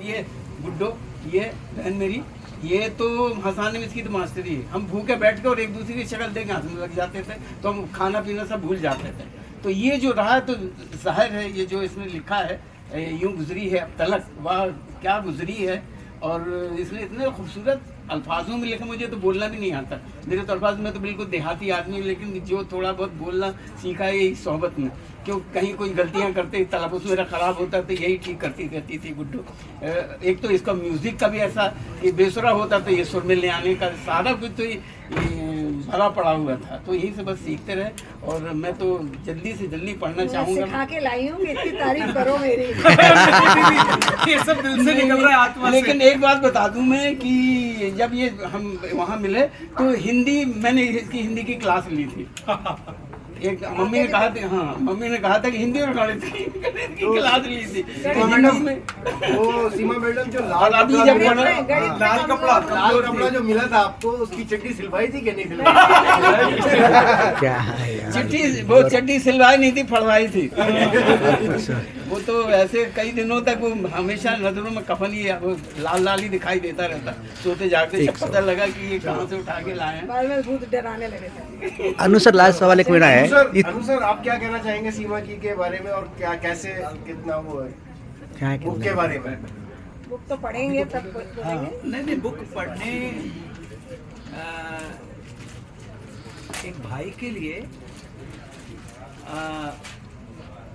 ये गुड्डो, ये बहन मेरी, ये तो हंसाने में इसकी तो मास्टरी है। हम भूखे बैठ के और एक दूसरे की शक्ल देख के हंसने लग जाते थे, तो हम खाना पीना सब भूल जाते थे। तो ये जो रहा तो जाहिर है, ये जो इसने लिखा है, यूं गुजरी है अब तलक, वाह क्या गुजरी है। और इसने इतने खूबसूरत अल्फाजों में लिखा, मुझे तो बोलना भी नहीं आता। मेरे तो अल्फाज में तो बिल्कुल देहाती आदमी, लेकिन जो थोड़ा बहुत बोलना सीखा है यही सोहबत में। क्यों कहीं कोई गलतियां करते, तलफ़ुज़ मेरा ख़राब होता तो यही ठीक करती रहती थी गुड्डो। एक तो इसका म्यूज़िक का भी ऐसा ये बेसुरा होता, तो ये सुर में ले आने का सारा कुछ तो ये भरा पड़ा हुआ था। तो यही से बस सीखते रहे, और मैं तो जल्दी से जल्दी पढ़ना चाहूँगा। सिखा के लाई हूँ कि इतनी तारीफ करो मेरी। ये सब दिल से निकल रहा है, आत्मा से। लेकिन एक बात बता दूं मैं कि जब ये हम वहाँ मिले तो हिंदी, मैंने इसकी हिंदी की क्लास ली थी। एक मम्मी ने कहा था, हाँ मम्मी ने कहा था कि हिंदी और गणित की क्लास ली थी। तो हिंदी में वो सीमा मैडम जो और अभी जब लाल कपड़ा जो मिला था आपको, उसकी चड्डी सिलवाई थी कि नहीं सिलवाई? क्या है यार? चिट्ठी, वो चड्डी सिलवाई नहीं थी, फड़वाई थी। वो तो ऐसे कई दिनों तक वो हमेशा नजरों में कफन ही वो लाल लाल ही दिखाई देता रहता। सोते जागते जब पता लगा कि ये कहाँ से उठा के लाए हैं। बाद में भूत डराने लगे थे। अनु सर, लास्ट सवाल एक मेरा है। अनु सर, आप क्या कहना चाहेंगे सीमा की के बारे में, और क्या कैसे कितना वो है क्या बुक के बारे में? बुक तो पढ़ेंगे तब बोलेंगे। नहीं, बुक पढ़ने एक भाई के लिए,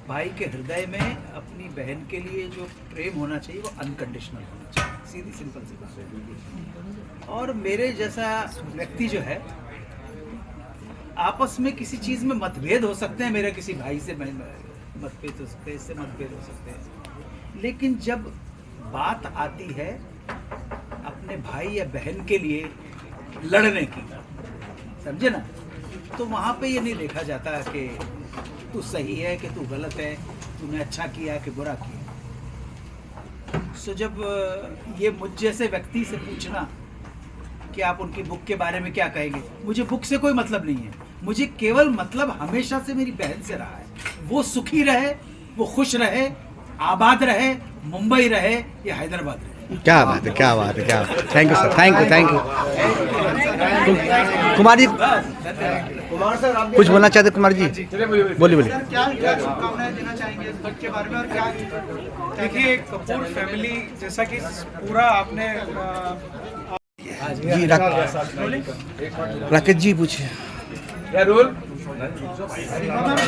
भाई के हृदय में अपनी बहन के लिए जो प्रेम होना चाहिए वो अनकंडीशनल होना चाहिए, सीधी सिंपल सी बात। और मेरे जैसा व्यक्ति जो है, आपस में किसी चीज में मतभेद हो सकते हैं, मेरे किसी भाई से मतभेद हो सकते हैं, इससे मतभेद हो सकते हैं, लेकिन जब बात आती है अपने भाई या बहन के लिए लड़ने की, समझे ना, तो वहां पे ये नहीं देखा जाता कि तू सही है कि तू गलत है, तूने अच्छा किया कि बुरा किया। सो जब ये मुझ जैसे व्यक्ति से पूछना कि आप उनकी बुक के बारे में क्या कहेंगे, मुझे बुक से कोई मतलब नहीं है। मुझे केवल मतलब हमेशा से मेरी बहन से रहा है। वो सुखी रहे, वो खुश रहे, आबाद रहे, मुंबई रहे या हैदराबाद रहे। क्या बात है, क्या बात है, क्या बात है। Thank you sir, thank you, thank you. Kumar ji, Kumar sir, आप कुछ बोलना चाहते कुमार जी? बोलिए बोलिए। क्या क्या शुभकामनाएं देना चाहेंगे इस बुक के बारे में, और क्या? देखिए, कपूर फैमिली जैसा कि पूरा आपने जी राकेश जी पूछिए।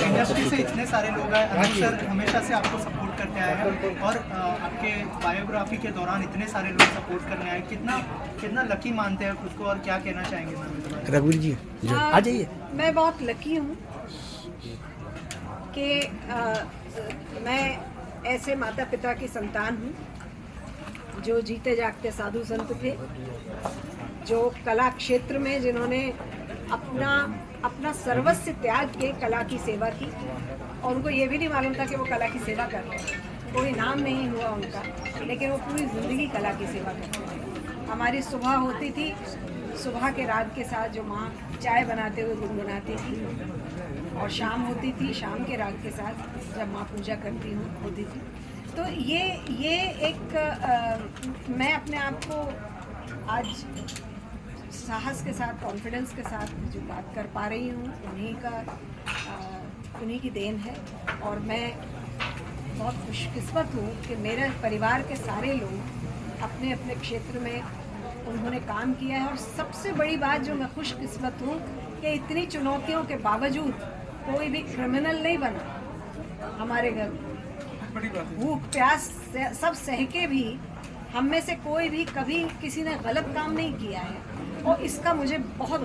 इंडस्ट्री से इतने सारे लोग हैं, अनु सर हमेशा से आपको सपोर्ट करते आए हैं, और आपके बायोग्राफी के दौरान इतने सारे लोग सपोर्ट करने आए, कितना लकी मानते हैं खुद को, और क्या कहना चाहेंगे मैम? रघुवीर जी आ जाइए। मैं बहुत लकी हूँ कि मैं ऐसे माता पिता की संतान हूँ जो जीते जागते साधु संत थे, जो कला क्षेत्र में जिन्होंने अपना सर्वस्व त्याग के कला की सेवा की, और उनको ये भी नहीं मालूम था कि वो कला की सेवा कर रहे हैं। कोई नाम नहीं हुआ उनका, लेकिन वो पूरी ज़िंदगी कला की सेवा करते थे। हमारी सुबह होती थी, सुबह के राग के साथ जो माँ चाय बनाते हुए गुनगुनाती थी, और शाम होती थी शाम के राग के साथ जब माँ पूजा करती होती थी। तो ये एक मैं अपने आप को आज साहस के साथ, कॉन्फिडेंस के साथ जो बात कर पा रही हूँ, उन्हीं की देन है। और मैं बहुत खुशकिस्मत हूँ कि मेरे परिवार के सारे लोग अपने अपने क्षेत्र में उन्होंने काम किया है। और सबसे बड़ी बात जो मैं खुशकिस्मत हूँ कि इतनी चुनौतियों के बावजूद कोई भी क्रिमिनल नहीं बना हमारे घर में। भूख प्यास सब सह के भी हम में से कोई भी कभी किसी ने गलत काम नहीं किया है, और इसका मुझे बहुत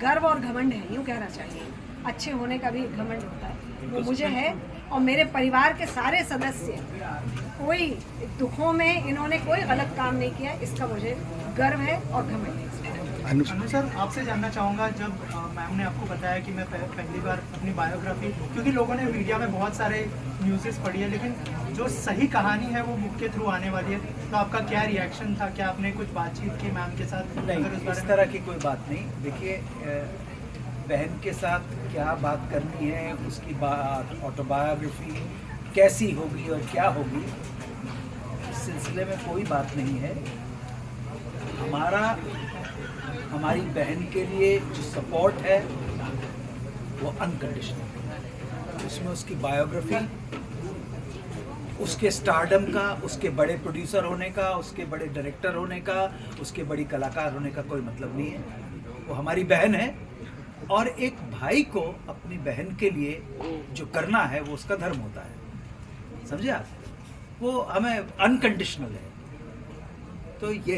गर्व और घमंड है, यूँ कहना चाहिए। अच्छे होने का भी घमंड होता है, वो मुझे है। और मेरे परिवार के सारे सदस्य कोई दुखों में इन्होंने कोई गलत काम नहीं किया, इसका मुझे गर्व है और घमंड है। अनु सर, आपसे जानना चाहूँगा, जब मैम ने आपको बताया कि मैं पहली बार अपनी बायोग्राफी, क्योंकि लोगों ने मीडिया में बहुत सारे न्यूज़ेस पढ़ी है, लेकिन जो सही कहानी है वो बुक के थ्रू आने वाली है, तो आपका क्या रिएक्शन था? क्या आपने कुछ बातचीत की मैम के साथ? नहीं, इस तरह की कोई बात नहीं। देखिए, बहन के साथ क्या बात करनी है, उसकी बात ऑटोबायोग्राफी कैसी होगी और क्या होगी, इस सिलसिले मसले में कोई बात नहीं है। हमारी बहन के लिए जो सपोर्ट है वो अनकंडीशनल है। उसमें उसकी बायोग्राफी, उसके स्टारडम का, उसके बड़े प्रोड्यूसर होने का, उसके बड़े डायरेक्टर होने का, उसके बड़ी कलाकार होने का कोई मतलब नहीं है। वो हमारी बहन है और एक भाई को अपनी बहन के लिए जो करना है वो उसका धर्म होता है, समझे आप? वो हमें अनकंडीशनल है। तो ये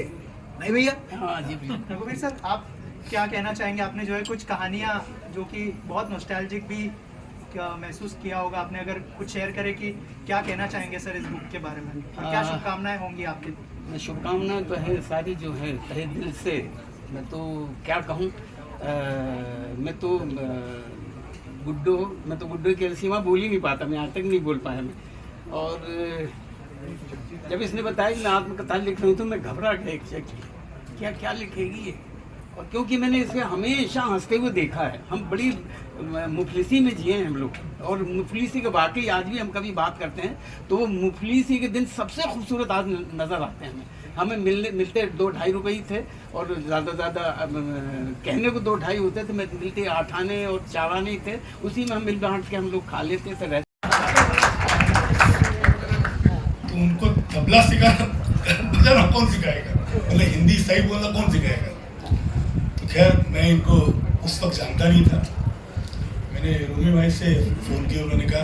नहीं भैया। हाँ जी बिल्कुल। रघुवीर सर, आप क्या कहना चाहेंगे? आपने जो है कुछ कहानियाँ जो कि बहुत नॉस्टैल्जिक भी क्या महसूस किया होगा आपने, अगर कुछ शेयर करें कि क्या कहना चाहेंगे सर इस बुक के बारे में, और क्या शुभकामनाएं होंगी आपकी? शुभकामनाएं तो है सारी जो है तहे दिल से। मैं तो क्या कहूँ, मैं तो गुड्डो की सीमा बोल ही नहीं पाता, मैं आज तक नहीं बोल पाया मैं। और जब इसने बताया कि मैं आत्मकथा लिख रही हूँ तो मैं घबरा गया एग्जैक्टली क्या लिखेगी ये। और क्योंकि मैंने इसे हमेशा हंसते हुए देखा है, हम बड़ी मुफलिसी में जिए हैं हम लोग, और मुफलिसी के वाकई आज भी हम कभी बात करते हैं तो वो मुफलिसी के दिन सबसे खूबसूरत आज नज़र आते हैं हमें। मिलते 2-2.5 रुपये ही थे, और ज़्यादा कहने को 2-2.5 होते थे, मिलते 8 आने और 4 आने ही थे, उसी में हम मिल बांट के हम लोग खा लेते थे। तो उनको तबला बजाना कौन सिखाएगा, मतलब हिंदी सही बोलना कौन सिखाएगा? तो खैर मैं इनको उस वक्त जानता नहीं था। मैंने रोमी भाई से फ़ोन किया, उन्होंने कहा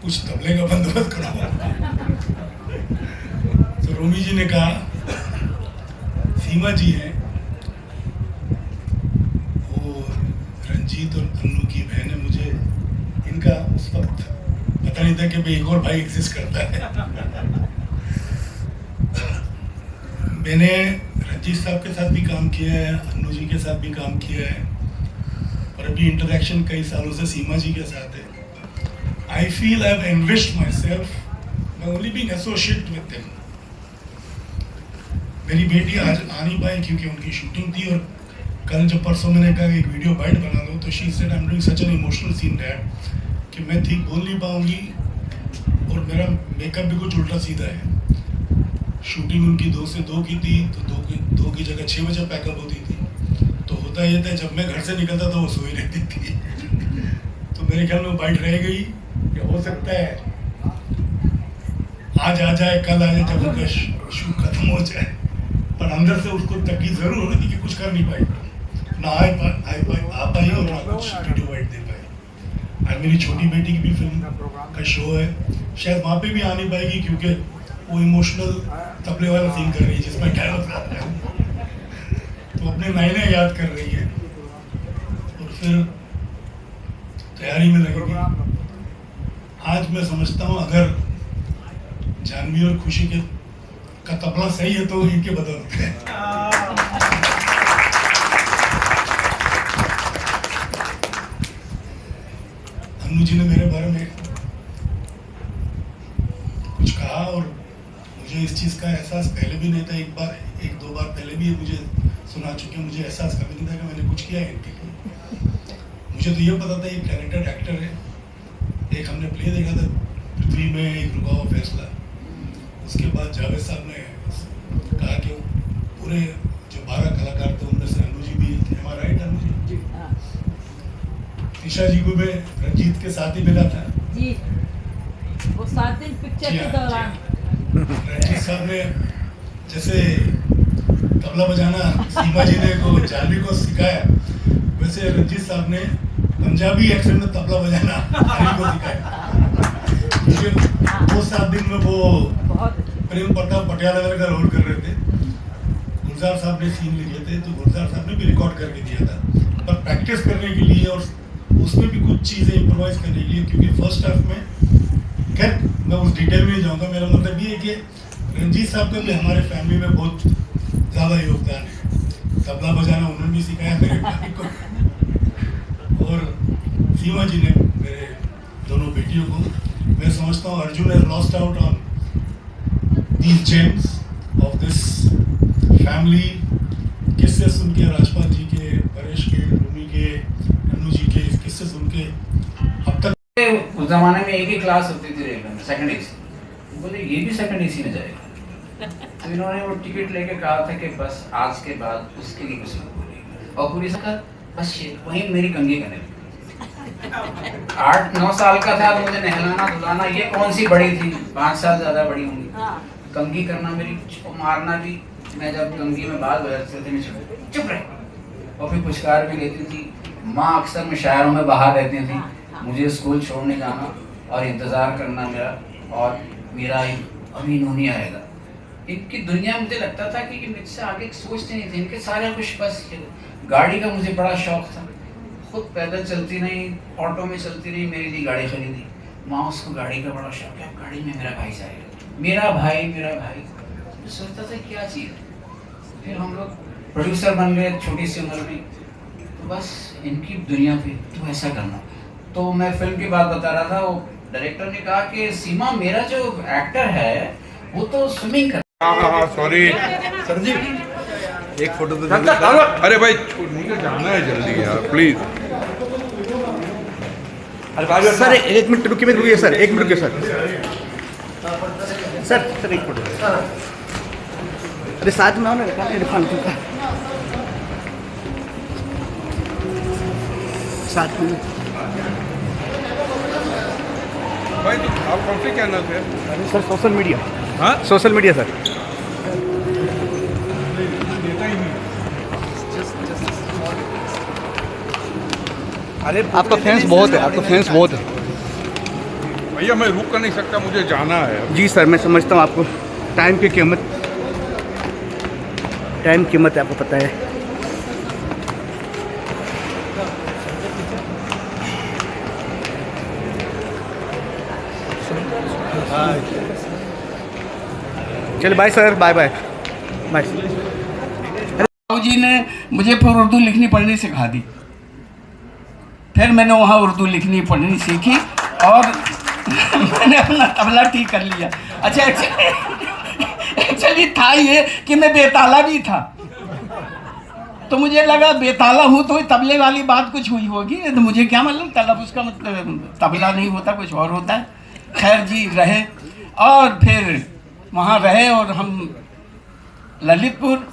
कुछ तबले का बंदोबस्त करो। तो रोमी जी ने कहा सीमा जी हैं, वो रंजीत और अन्नू की बहन है, मुझे इनका उस वक्त पता नहीं था कि भाई एक और भाई एग्जिस्ट करता है। मैंने रंजीत साहब के साथ भी काम किया है, अन्नू जी के साथ भी काम किया है, और अभी इंटरेक्शन कई सालों से सीमा जी के साथ है। I feel I have enriched myself by only being associate with them. मेरी बेटी आज आ नहीं पाई क्योंकि उनकी शूटिंग थी, और कल जब परसों मैंने कहा एक वीडियो बाइट बना लो तो she said I am doing such an emotional scene dad कि मैं ठीक बोल नहीं पाऊंगी, और मेरा मेकअप भी कुछ उल्टा सीधा है। शूटिंग उनकी 2 से 2 की थी, तो 2 की जगह 6 बजे पैकअप होती थी। तो होता ये था जब मैं घर से निकलता था वो सोई रहती थी। तो मेरे ख्याल में बाइट रह गई कि हो सकता है आज आ जाए, कल आ जाए, जब उनका शूट खत्म हो जाए। पर अंदर से उसको तकलीफ जरूर हो रही थी कि कुछ कर नहीं पाई, ना आ पाई और ना कुछ वीडियो बाइट दे पाई। आज मेरी छोटी बेटी की भी फिल्म का शो है, शायद वहाँ पे भी आ नहीं पाएगी क्योंकि वो इमोशनल तबले वाला सीन कर रही है जिसमें डायलॉग आता है, तो अपने नायने याद कर रही है और फिर तैयारी में लगेगी। आज मैं समझता हूँ अगर जानवी और खुशी का तबला सही है तो इनके बदौलत है। अन्नू जी ने मेरे बारे में कुछ कहा और मुझे इस चीज़ का एहसास पहले भी नहीं था। 1-2 बार पहले भी मुझे सुना चुके, मुझे एहसास कभी नहीं था कि मैंने कुछ किया है इनके लिए। मुझे तो ये पता था ये टैलेंटेड एक्टर है। एक हमने प्ले देखा था पृथ्वी में, एक रुका हुआ फैसला। उसके बाद जावेद साहब ने कहा कि पूरे जो 12 कलाकार थे उनमें से अन्नू जी भी थे। हमारा राइट अन्नू जी? ईशा जी को मैं रंजीत के साथ ही मिला था जी, वो 7 दिन पिक्चर के दौरान रंजीत साहब ने जैसे तबला बजाना सीमा जी ने को जानवी को सिखाया, वैसे रंजीत साहब ने पंजाबी एक्सेंट में तबला बजाना हरी को सिखाया। वो 7 दिन में वो प्रेम प्रताप पटियाला का रोल कर रहे थे। गुलजार साहब ने सीन लिखे थे तो गुलजार साहब ने भी रिकॉर्ड करके दिया था, पर प्रैक्टिस करने के लिए और उसमें भी कुछ चीज़ें इम्प्रोवाइज करने के लिए, क्योंकि फर्स्ट हाफ में खैर मैं उस डिटेल में नहीं जाऊँगा। मेरा मतलब ये है कि रंजीत साहब का भी हमारे फैमिली में बहुत ज़्यादा योगदान है। तबला बजाना उन्होंने भी सिखाया मेरे भाई को, और सीमा जी ने मेरे दोनों बेटियों को। मैं समझता हूँ Arjun has lost out on these James of this family. किस्से सुन के राजपाल जी के, परेश के, रूमी के, अन्नू जी के किस्से सुन के अब तक। उस जमाने में एक ही क्लास होती थी रेलवे में, सेकंड एसी। बोले ये भी सेकंड एसी में जाएगा। तो इन्होंने वो टिकट लेके कहा था कि बस आज के बाद उसके लिए कुछ मत बोलिए, और पूरी सकर बस ये वहीं मेरी कंघी करने लगी। 8-9 साल का था तो मुझे नहलाना धुलाना, ये कौन सी बड़ी थी, 5 साल ज्यादा बड़ी होंगी, कंघी करना मेरी, मारना भी। मैं जब कंघी में बाल बजाते थे मैं चुप रहे, और फिर पुचकार भी लेती थी। माँ अक्सर मुशायरों में बाहर रहती थी, मुझे स्कूल छोड़ने जाना और इंतज़ार करना मेरा, और मेरा अभी इन्होंने आएगा। इनकी दुनिया मुझे लगता था कि मुझसे आगे सोचते नहीं थे, इनके सारे कुछ बस। गाड़ी का मुझे बड़ा शौक था, खुद पैदल चलती नहीं, ऑटो में चलती नहीं, मेरे लिए गाड़ी खरीदी। माँ उसको गाड़ी का बड़ा शौक है, गाड़ी में मेरा भाई जाएगा, मेरा भाई मेरा भाई। मैं सोचता था क्या चीज़। फिर हम लोग प्रोड्यूसर बन गए छोटी सी उम्र में, तो बस इनकी दुनिया पे तो ऐसा करना। तो मैं फिल्म की बात बता रहा था, वो डायरेक्टर ने कहा कि सीमा मेरा जो एक्टर है वो तो स्विमिंग कर। हाँ सॉरी सर जी एक फोटो तो अरे भाई मुझे जाना है जल्दी यार प्लीज। सर 1 मिनट रुकिए सर, 1 मिनट रुकिए सर। Sir 1 photo. अरे साथ में आओ ना, इरफान का साथ में। भाई तो आप कौन से चैनल पे? Sir social media. हाँ सोशल मीडिया सर। अरे आपका फैंस बहुत है, आपका फैंस बहुत है। भैया मैं रुक कर नहीं सकता, मुझे जाना है। जी सर मैं समझता हूँ, आपको टाइम की कीमत है, आपको पता है। चलिए bye sir, bye bye bye. जी ने मुझे फिर उर्दू लिखनी पढ़नी सिखा दी, फिर मैंने वहाँ उर्दू लिखनी पढ़नी सीखी और मैंने अपना तबला ठीक कर लिया। अच्छा एक्चुअली था ये कि मैं बेताला भी था, तो मुझे लगा बेताला हूँ तो तबले वाली बात कुछ हुई होगी, तो मुझे क्या मालूम तलफ़ुज़ का मतलब तबला नहीं होता, कुछ और होता है। खैर जी रहे, और फिर वहाँ रहे, और हम ललितपुर,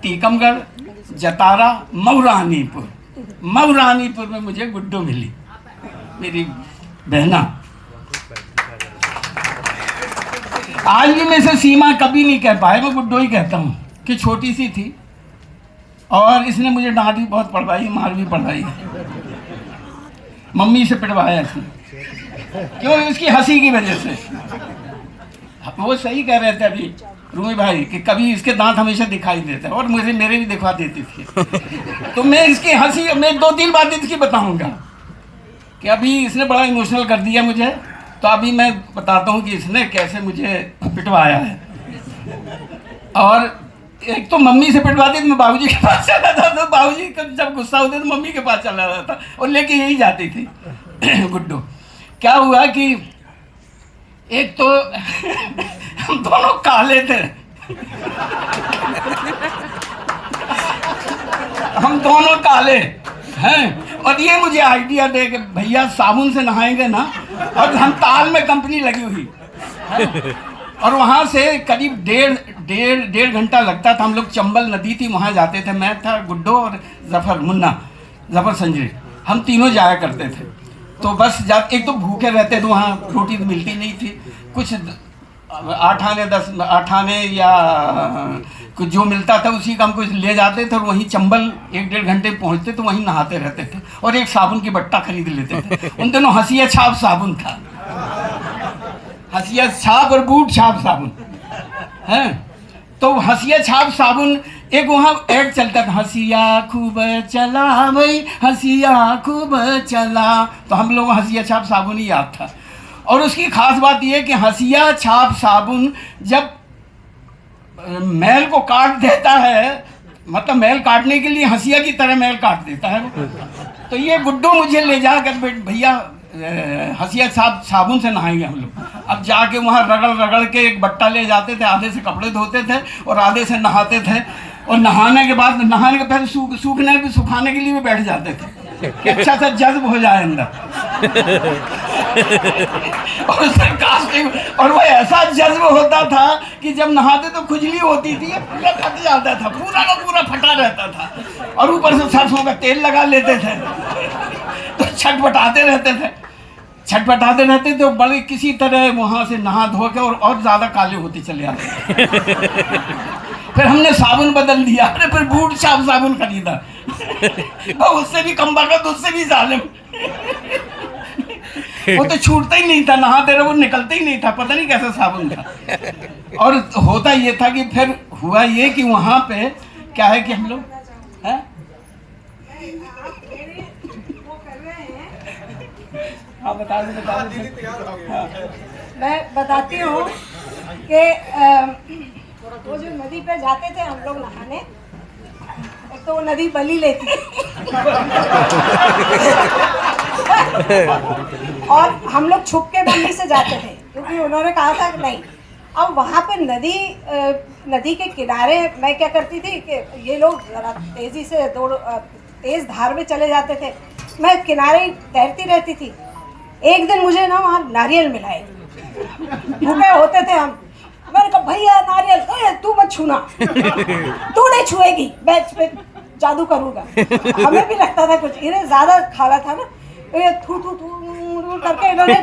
टीकमगढ़, जतारा, मऊरानीपुर में मुझे गुड्डो मिली, मेरी बहना। आज भी मैं से सीमा कभी नहीं कह पाए, मैं गुड्डो ही कहता हूँ, कि छोटी सी थी और इसने मुझे डांट भी बहुत पड़वाई, मार भी पड़वाई, मम्मी से पिटवाया इसने, क्यों? उसकी हंसी की वजह से। वो सही कह रहे थे अभी रूमी भाई कि कभी इसके दांत हमेशा दिखाई देते हैं, और मुझे मेरे भी दिखा देती थी। तो मैं इसकी हंसी, मैं 2-3 बातें इसकी बताऊंगा कि अभी इसने बड़ा इमोशनल कर दिया मुझे, तो अभी मैं बताता हूँ कि इसने कैसे मुझे पिटवाया है। और एक तो मम्मी से पिटवाती तो मैं बाबूजी के पास चला था, तो बाबूजी जब गुस्सा होते तो मम्मी के पास चला जाता और लेके यही जाती थी गुड्डो। क्या हुआ कि एक तो हम दोनों काले थे, हम दोनों काले हैं, और ये मुझे आइडिया दे कि भैया साबुन से नहाएंगे ना, और हम ताल में कंपनी लगी हुई, और वहाँ से करीब डेढ़ घंटा लगता था। हम लोग चंबल नदी थी वहाँ जाते थे, मैं था, गुड्डो और जफर संजय, हम तीनों जाया करते थे। तो बस एक तो भूखे रहते थे, वहाँ रोटी तो मिलती नहीं थी, कुछ 8 आने 10 आने या कुछ जो मिलता था उसी का हम कुछ ले जाते थे, और वहीं चंबल 1-1.5 घंटे पहुँचते तो वहीं नहाते रहते थे, और एक साबुन की बट्टा खरीद लेते थे। उन दिनों हंसिया छाप साबुन था, हंसिया छाप और बूट छाप साबुन हैं। तो हंसिया छाप साबुन, एक वहाँ ऐड चलता था, हंसिया खूब चला भाई, हंसिया खूब चला, तो हम लोग हंसिया छाप साबुन ही याद था। और उसकी खास बात यह कि हंसिया छाप साबुन जब मैल को काट देता है, मतलब मैल काटने के लिए हंसिया की तरह मैल काट देता है वो। तो ये गुड्डो मुझे ले जाकर भैया हंसिया साबुन से नहाएंगे हम लोग। अब जाके वहाँ रगड़ के एक बट्टा ले जाते थे, आधे से कपड़े धोते थे और आधे से नहाते थे, और नहाने के पहले सुखाने के लिए भी बैठ जाते थे कि अच्छा सा जज्ब हो जाए अंदर। और उसका कास्टिंग, और वो ऐसा जज्ब होता था कि जब नहाते तो खुजली होती थी, पूरा फट जाता था, पूरा का पूरा फटा रहता था, और ऊपर से सरसों का तेल लगा लेते थे, तो छटपटाते रहते थे, छटपटाते रहते तो बड़े किसी तरह वहाँ से नहा धो के और ज़्यादा काले होते चले आते। फिर हमने साबुन बदल दिया, अरे फिर बूट छाप साबुन खरीदा, और उससे भी कम बखत, उससे भी जालिम। वो तो छूटता ही नहीं था, नहाते रहे वो निकलता ही नहीं था, पता नहीं कैसा साबुन था। और होता ये था कि फिर हुआ ये कि वहाँ पे क्या है कि हम लोग हैं, हाँ बता दो। मैं बताती हूँ कि वो जो नदी पे जाते थे हम लोग नहाने, एक तो वो नदी बलि लेती और हम लोग छुप के मम्मी से जाते थे, क्योंकि उन्होंने कहा था कि नहीं। अब वहाँ पे नदी के किनारे मैं क्या करती थी कि ये लोग जरा तेज़ी से तेज़ धार में चले जाते थे, मैं किनारे तैरती रहती थी। एक दिन मुझे ना वहाँ नारियल मिलाए, भूखे होते थे हम, मैंने कहा भैया नारियल, तू मत छूना, तू नहीं छुएगी, मैं पे जादू करूँगा। हमें भी लगता था कुछ, इन्हें ज़्यादा खाना था ना, ये थू थू थू करके इन्होंने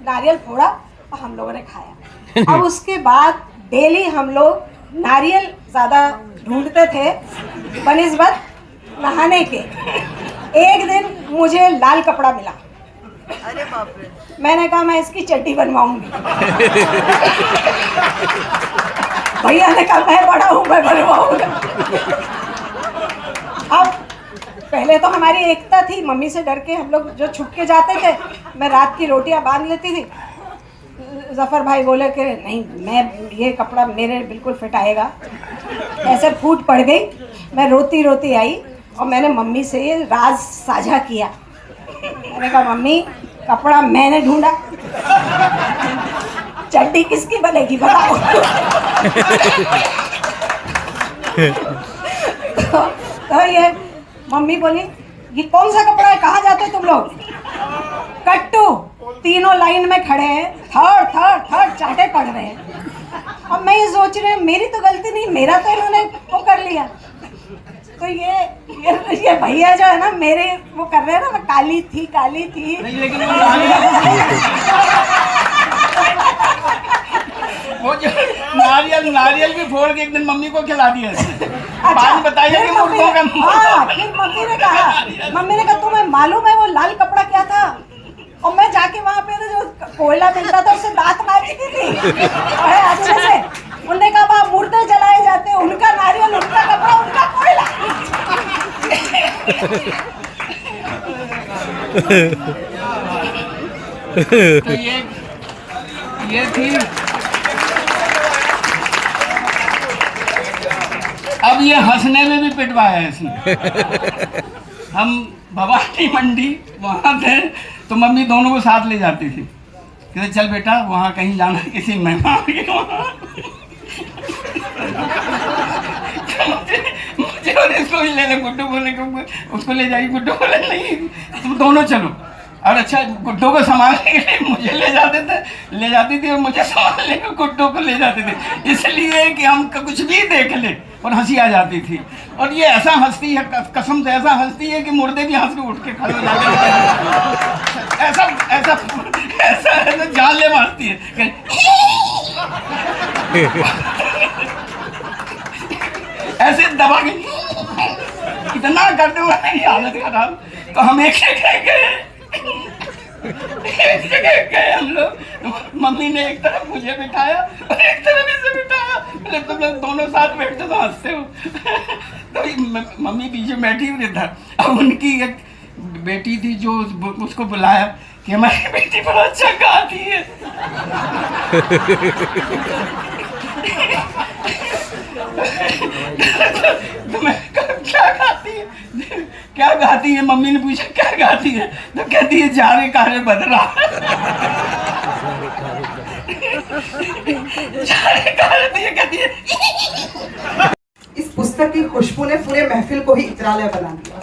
नारियल फोड़ा और हम लोगों ने खाया। अब उसके बाद डेली हम लोग नारियल ज़्यादा ढूंढते थे बनिस्बत नहाने के। एक दिन मुझे लाल कपड़ा मिला, अरे बाप रे, मैंने कहा मैं इसकी चड्डी बनवाऊंगी। भैया ने कहा मैं बड़ा हूँ, मैं बनवाऊंगा। अब पहले तो हमारी एकता थी, मम्मी से डर के हम लोग जो छुप के जाते थे, मैं रात की रोटियां बांध लेती थी। जफर भाई बोले कि नहीं, मैं ये कपड़ा मेरे बिल्कुल फिट आएगा। ऐसे फूट पड़ गई, मैं रोती रोती आई और मैंने मम्मी से ये राज साझा किया। मैंने कहा मम्मी कपड़ा मैंने ढूंढा, चड्डी किसकी बनेगी बताओ। तो ये मम्मी बोली ये कौन सा कपड़ा है, कहाँ जाते हो तुम लोग? कट्टू तीनों लाइन में खड़े हैं, थर्ड थर्ड थर्ड चाटे पड़ रहे हैं। अब मैं ये सोच रही हूँ मेरी तो गलती नहीं, मेरा तो इन्होंने वो कर लिया। तो ये भैया जो है ना मेरे वो कर रहे हैं ना, मैं काली थी नहीं, लेकिन वो जो नारियल भी फोड़ के एक दिन मम्मी को खिला दिया। बात बताइए कि मुर्गों का। हाँ, फिर मम्मी ने कहा तुम्हें मालूम है वो लाल कपड़ा क्या था? और मैं जाके वहाँ पे ना जो कोयला मिलता था उससे दांत मारती थी अच्छे से। उन्होंने कहा वहाँ मुर्दे जलाए जाते हैं, उनका नारियल, उनका कपड़ा, उनका कोयला। तो ये थी। अब ये हंसने में भी पिटवाया है इसने। हम भवानी मंडी वहाँ थे तो मम्मी दोनों को साथ ले जाती थी, कहते चल बेटा वहाँ कहीं जाना किसी मेहमान के वहाँ। मुझे और इसको भी ले गुड्डू बोले, उसको ले जाइए, गुड्डू बोले नहीं तुम दोनों चलो। और अच्छा गुड्डू को संभालने के लिए मुझे ले जाती थी और मुझे संभालने को गुड्डू को ले जाते थे, इसलिए कि हम कुछ भी देख ले और हंसी आ जाती थी। और ये ऐसा हंसती है, कसम से ऐसा हंसती है कि मुर्दे भी हंस के उठ के खड़े हो जाते हैं। ऐसा जान ले मारती है। ऐसे दबा के इतना करते हुए मेरी हालत खराब। तो हम एक जगह गए हम लोग, मम्मी ने एक तरफ मुझे बिठाया और एक तरफ इसे बिठाया, बोले तुम लोग दोनों साथ बैठते तो हंसते हो। तो मम्मी पीछे बैठी हुई था। अब उनकी एक बेटी थी जो उसको बुलाया कि हमारी बेटी बड़ा अच्छा गाती है। तो मैं क्या गाती है? मम्मी ने पूछा क्या गाती है? तो कहती है जा रे कारे बदरा। कहती है। इस पुस्तक की खुशबू ने पूरे महफिल को ही इतरालय बना दिया।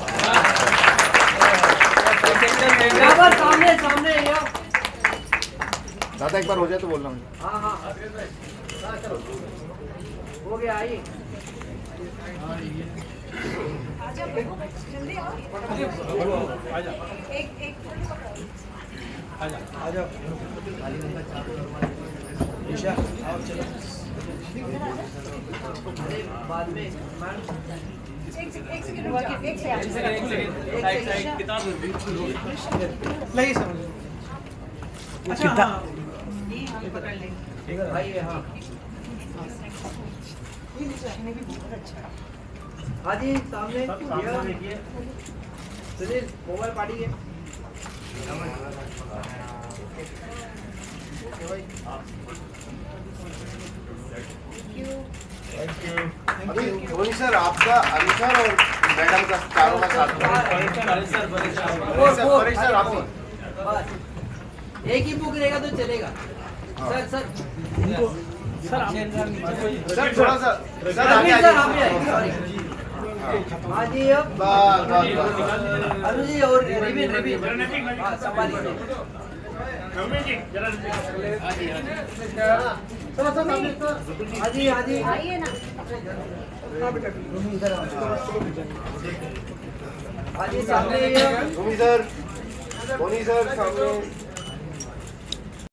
सामने दादा एक बार हो जाए तो बोलना मुझे। हाँ हाँ हो गया, आइए। जल्दी आओ। एक बाद में एक सेकंड रुक जाओ, एक सेकंड। नहीं समझ। अच्छा हाँ। आइए। हाँ हाँ जी, सामने सुनील मोबाइल पार्टी है। अभी धोनी सर आपका, अली सर और मैडम का चारों का साथ सर आप बस एक ही बुक रहेगा तो चलेगा। सर सर सर थोड़ा सा सर आगे आइए। हाँ जी, अब अनु जी और रिबिन हाँ संभालिए। हाँ जी हाँ जी आइए ना। हाँ जी सामने धोनी सर सामने